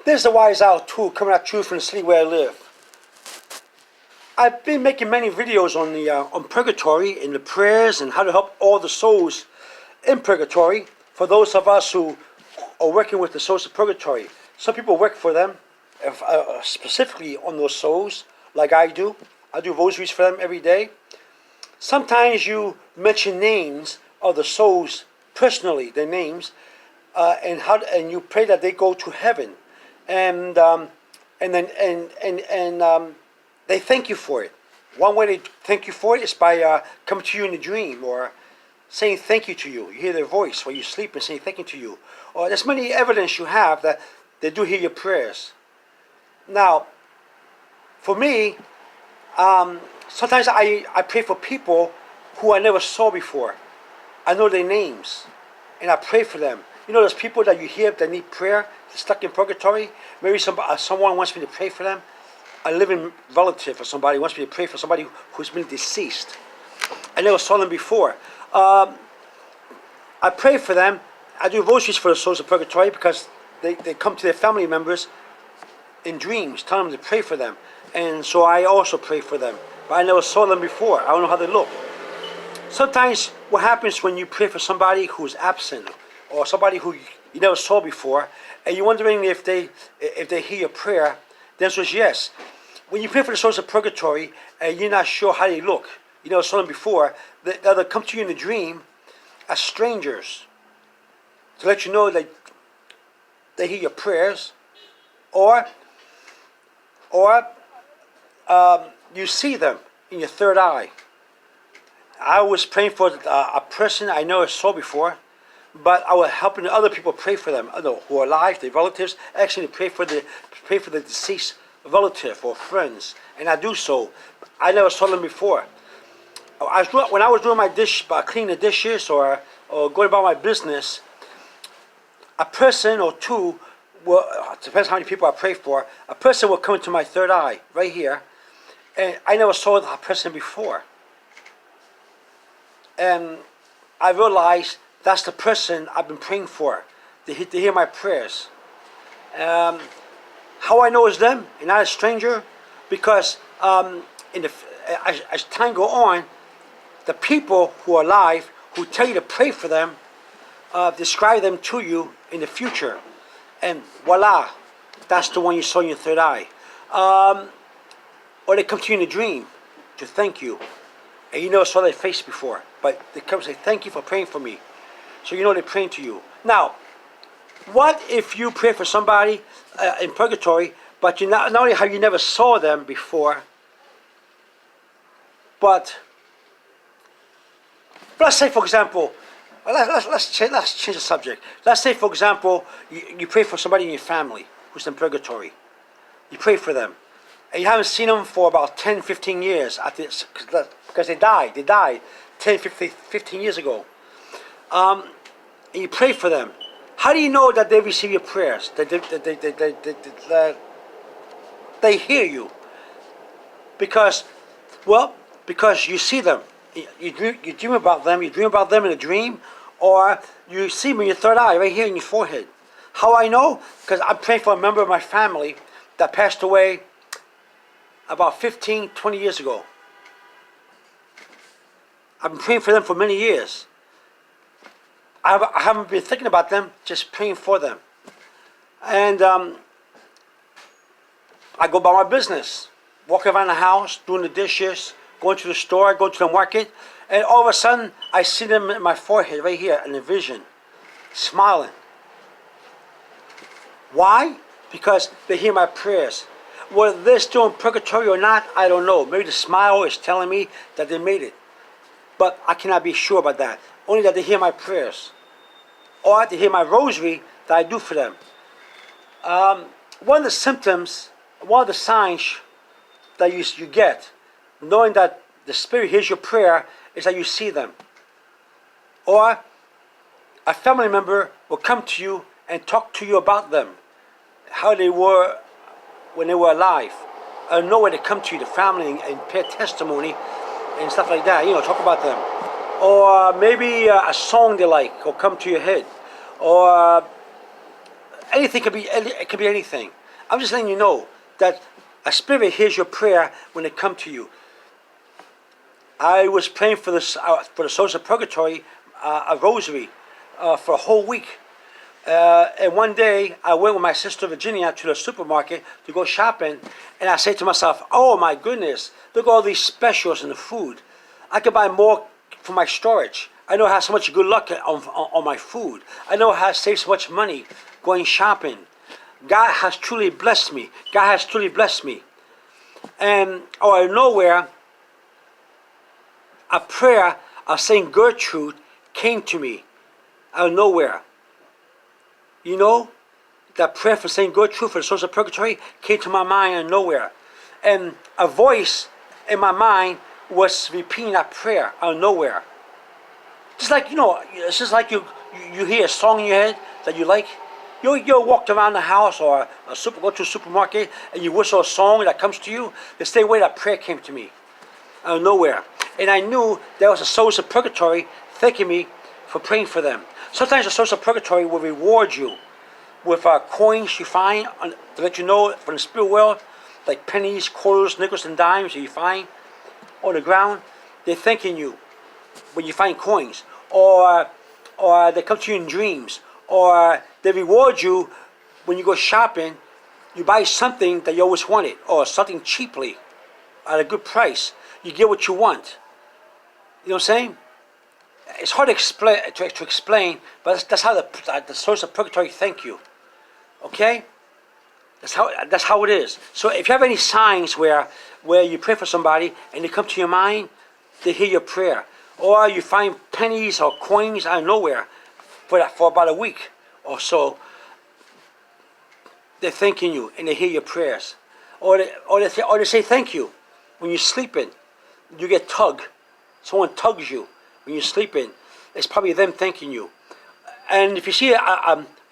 There's the wise owl too, coming at you from the city where I live. I've been making many videos on the on purgatory and the prayers and how to help all the souls in purgatory. For those of us who are working with the souls of purgatory, some people work for them, specifically on those souls, like I do. I do rosaries for them every day. Sometimes you mention names of the souls personally, their names, and you pray that they go to heaven, and then they thank you for it. One way they thank you for it is by coming to you in a dream or saying thank you to you. You hear their voice while you sleep and saying thank you to you. Or there's many evidence you have that they do hear your prayers. Now, for me, sometimes I pray for people who I never saw before. I know their names, and I pray for them. You know, there's people that you hear that need prayer, stuck in purgatory. Maybe someone wants me to pray for them. A living relative or somebody wants me to pray for somebody who's been deceased. I never saw them before. I pray for them. I do rosaries for the souls of purgatory because they come to their family members in dreams, telling them to pray for them. And so I also pray for them. But I never saw them before. I don't know how they look. Sometimes what happens when you pray for somebody who's absent or somebody who you never saw before, and you're wondering if they hear your prayer, the answer is yes. When you pray for the souls of purgatory and you're not sure how they look, you never saw them before, they'll come to you in a dream as strangers to let you know that they hear your prayers, or you see them in your third eye. I was praying for a person I never saw before, but I was helping other people pray for them, who are alive, their relatives, actually pray for the deceased relative or friends, and I do so. I never saw them before. When I was doing my cleaning the dishes or going about my business, a person or two, depends how many people I pray for, a person will come into my third eye, right here, and I never saw that person before. And I realized that's the person I've been praying for, to hear my prayers. How I know it's them and not a stranger, because as time goes on, the people who are alive, who tell you to pray for them, describe them to you in the future. And voila, that's the one you saw in your third eye. Or they come to you in a dream to thank you. And you never saw their face before, but they come and say, thank you for praying for me. So you know they're praying to you. Now, what if you pray for somebody in purgatory, but not only have you never saw them before, but let's say, for example, let's change the subject. Let's say, for example, you pray for somebody in your family who's in purgatory. You pray for them, and you haven't seen them for about 10, 15 years because they died. They died 10, 15 years ago. And you pray for them. How do you know that they receive your prayers? That they hear you? Because you see them. You dream about them. You dream about them in a dream, or you see them in your third eye, right here in your forehead. How I know? Because I'm praying for a member of my family that passed away about 15, 20 years ago. I've been praying for them for many years. I haven't been thinking about them, just praying for them. And I go about my business, walking around the house, doing the dishes, going to the store, going to the market, and all of a sudden, I see them in my forehead, right here, in the vision, smiling. Why? Because they hear my prayers. Whether they're still in purgatory or not, I don't know. Maybe the smile is telling me that they made it. But I cannot be sure about that. Only that they hear my prayers. Or they hear my rosary that I do for them. One of the symptoms, one of the signs that you get, knowing that the Spirit hears your prayer, is that you see them. Or a family member will come to you and talk to you about them, how they were when they were alive. I know when they come to you, the family, and pay testimony and stuff like that, talk about them. Or maybe a song they like will come to your head. Or anything could be, it could be anything. I'm just letting you know that a spirit hears your prayer when it comes to you. I was praying for the souls of purgatory, a rosary, for a whole week. And one day I went with my sister Virginia to the supermarket to go shopping, and I said to myself, "Oh my goodness, look at all these specials in the food. I could buy more for my storage. I know I have so much good luck on my food. I know how to save so much money going shopping. God has truly blessed me. God has truly blessed me." And out of nowhere, a prayer of Saint Gertrude came to me out of nowhere. You know, that prayer for Saint Gertrude for the souls of purgatory came to my mind out of nowhere. And a voice in my mind was repeating that prayer out of nowhere. Just like, it's just like you hear a song in your head that you like. You walked around the house or go to a supermarket and you whistle a song that comes to you. The same way that prayer came to me out of nowhere. And I knew there was a souls of purgatory thanking me for praying for them. Sometimes the souls of purgatory will reward you with coins you find to let you know from the spirit world, like pennies, quarters, nickels, and dimes that you find on the ground. They're thanking you when you find coins, or they come to you in dreams, or they reward you when you go shopping. You buy something that you always wanted, or something cheaply at a good price. You get what you want. You know what I'm saying? It's hard to explain, but that's how the souls of purgatory thank you. Okay? That's how it is. So if you have any signs where you pray for somebody and they come to your mind, they hear your prayer. Or you find pennies or coins out of nowhere for about a week or so, they're thanking you and they hear your prayers. Or they say thank you when you're sleeping. You get tugged. Someone tugs you when you're sleeping. It's probably them thanking you. And if you see,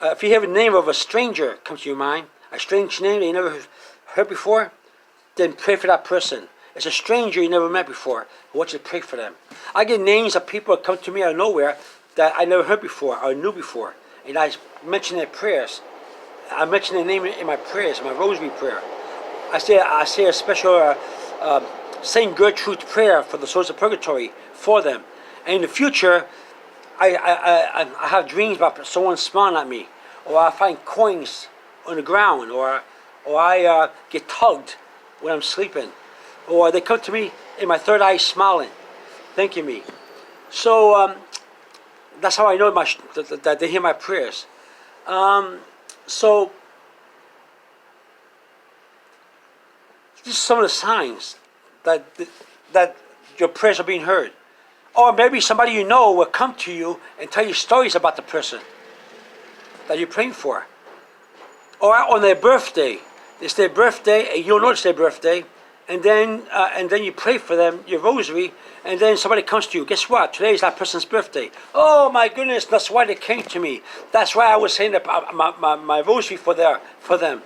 if you have a name of a stranger come to your mind, a strange name that you never heard before, then pray for that person. It's a stranger you never met before. I want you to pray for them. I get names of people that come to me out of nowhere that I never heard before or knew before, and I mention their prayers. I mention their name in my prayers, in my rosary prayer. I say a special Saint Gertrude prayer for the souls of purgatory for them. And in the future, I have dreams about someone smiling at me, or I find coins on the ground, or I get tugged when I'm sleeping, or they come to me in my third eye smiling, thanking me. So that's how I know that they hear my prayers. So these are some of the signs that your prayers are being heard. Or maybe somebody you know will come to you and tell you stories about the person that you're praying for. Or on their birthday, it's their birthday, and you'll know it's their birthday, and then you pray for them, your rosary, and then somebody comes to you. Guess what? Today is that person's birthday. Oh my goodness, that's why they came to me. That's why I was saying that my rosary for them.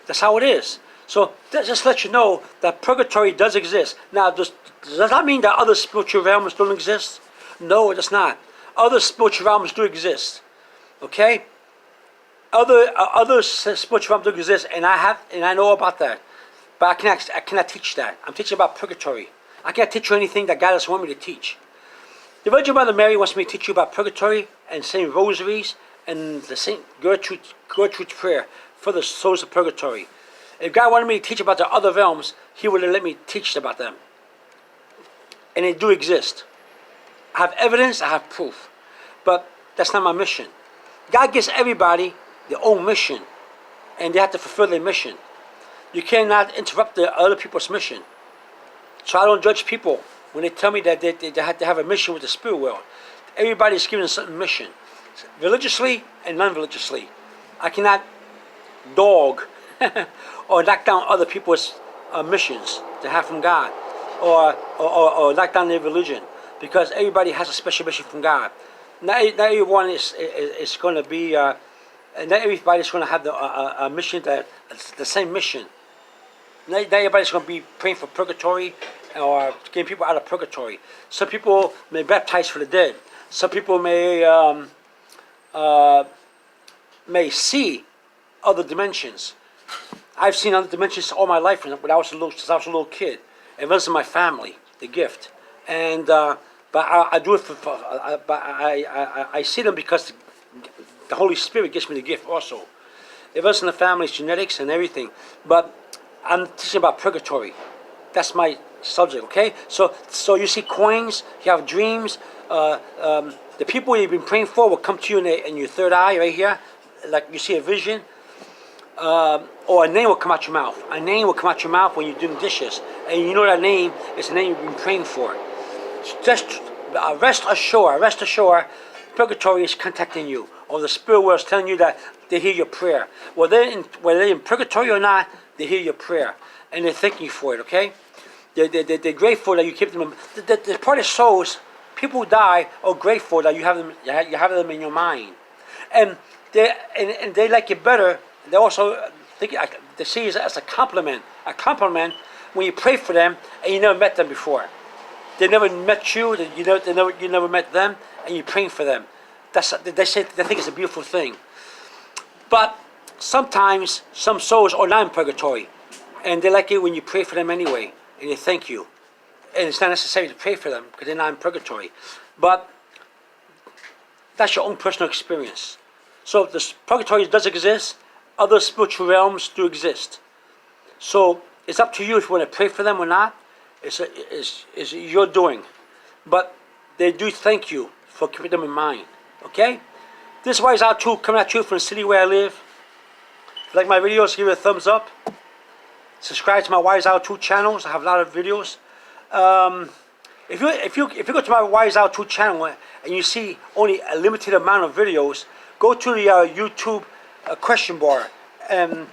That's how it is. So just let you know that purgatory does exist. Now, does that mean that other spiritual realms don't exist? No, it does not. Other spiritual realms do exist. Okay? Other spiritual realms do exist, and I know about that. But I cannot teach that. I'm teaching about purgatory. I can't teach you anything that God doesn't want me to teach. The Virgin Mother Mary wants me to teach you about purgatory and Saint Rosaries and the Saint Gertrude's prayer for the souls of purgatory. If God wanted me to teach about the other realms, He would have let me teach about them. And they do exist. I have evidence, I have proof. But that's not my mission. God gives everybody their own mission, and they have to fulfill their mission. You cannot interrupt the other people's mission. So I don't judge people when they tell me that they have to have a mission with the spirit world. Everybody's given a certain mission, religiously and non-religiously. I cannot dog or knock down other people's missions they have from God, or knock down their religion, because everybody has a special mission from God. Not everyone is going to be, not everybody's going to have a mission the same mission. Not everybody's going to be praying for purgatory or getting people out of purgatory. Some people may baptize for the dead. Some people may see other dimensions. I've seen other dimensions all my life when I was since I was a little kid. It wasn't my family, the gift, and but I do it but I see them because the Holy Spirit gives me the gift also. It wasn't the family's genetics and everything, but I'm teaching about purgatory. That's my subject, okay? So you see coins, you have dreams. The people you've been praying for will come to you in your third eye right here, like you see a vision. Or a name will come out your mouth. A name will come out your mouth when you're doing dishes, and you know that name is the name you've been praying for. Just rest assured, purgatory is contacting you, or the spirit world is telling you that they hear your prayer. Whether they're in purgatory or not, they hear your prayer, and they're thanking you for it. Okay, they're grateful that you keep them. The part of souls, people who die are grateful that you have them in your mind, and they like you better. They also they see it as a compliment. A compliment when you pray for them and you never met them before. They never met you. You never met them, and you're praying for them. They think it's a beautiful thing. But sometimes some souls are not in purgatory, and they like it when you pray for them anyway, and they thank you. And it's not necessary to pray for them because they're not in purgatory. But that's your own personal experience. So this purgatory does exist. Other spiritual realms do exist. So it's up to you if you want to pray for them or not. It's your doing. But they do thank you for keeping them in mind. Okay? This is Wise Out 2 coming at you from the city where I live. If you like my videos, give it a thumbs up. Subscribe to my Wise Out 2 channels. I have a lot of videos. If you go to my Wise Out 2 channel and you see only a limited amount of videos, go to the YouTube question bar and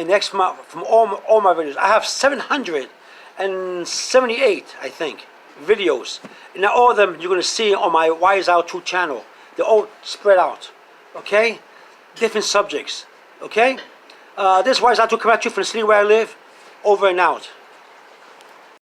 next month from all my videos. I have 778, I think, videos. And now all of them you're going to see on my Wise Out 2 channel. They're all spread out. Okay? Different subjects. Okay? This Wise Out 2 coming at you from the city where I live. Over and out.